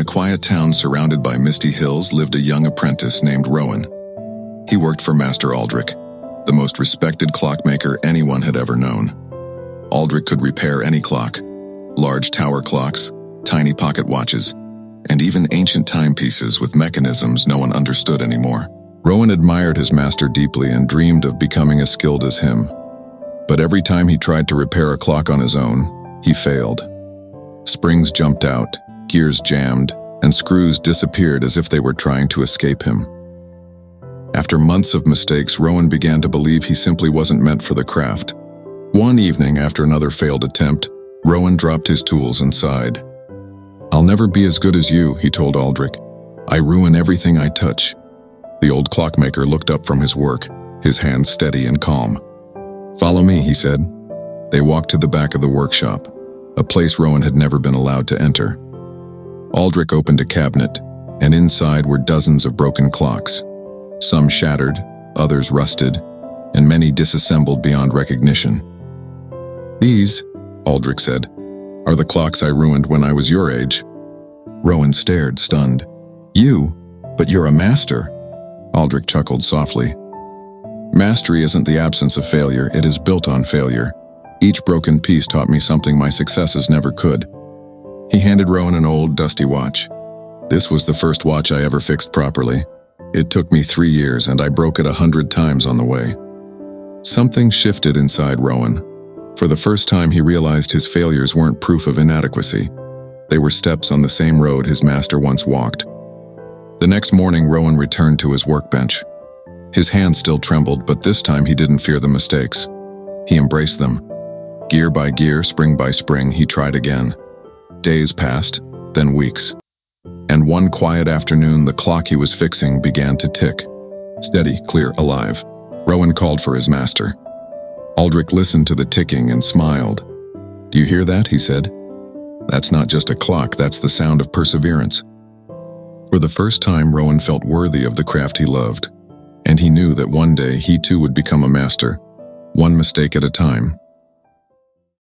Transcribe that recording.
a quiet town surrounded by misty hills lived a young apprentice named Rowan. He worked for Master Aldric, the most respected clockmaker anyone had ever known. Aldric could repair any clock, large tower clocks, tiny pocket watches, and even ancient timepieces with mechanisms no one understood anymore. Rowan admired his master deeply and dreamed of becoming as skilled as him. But every time he tried to repair a clock on his own, he failed. Springs jumped out, gears jammed, and screws disappeared as if they were trying to escape him. After months of mistakes, Rowan began to believe he simply wasn't meant for the craft. One evening, after another failed attempt, Rowan dropped his tools and sighed. "I'll never be as good as you," he told Aldric. "I ruin everything I touch." The old clockmaker looked up from his work, his hands steady and calm. "Follow me," he said. They walked to the back of the workshop, a place Rowan had never been allowed to enter. Aldric opened a cabinet, and inside were dozens of broken clocks. Some shattered, others rusted, and many disassembled beyond recognition. "These," Aldric said, "are the clocks I ruined when I was your age." Rowan stared, stunned. "You? But you're a master." Aldric chuckled softly. "Mastery isn't the absence of failure, it is built on failure. Each broken piece taught me something my successes never could." He handed Rowan an old, dusty watch. "This was the first watch I ever fixed properly. It took me 3 years, and I broke it 100 times on the way." Something shifted inside Rowan. For the first time, he realized his failures weren't proof of inadequacy. They were steps on the same road his master once walked. The next morning, Rowan returned to his workbench. His hands still trembled, but this time he didn't fear the mistakes. He embraced them. Gear by gear, spring by spring, he tried again. Days passed, then weeks. And one quiet afternoon, the clock he was fixing began to tick. Steady, clear, alive. Rowan called for his master. Aldric listened to the ticking and smiled. "Do you hear that?" he said. "That's not just a clock, that's the sound of perseverance." For the first time, Rowan felt worthy of the craft he loved, and he knew that one day he too would become a master, one mistake at a time.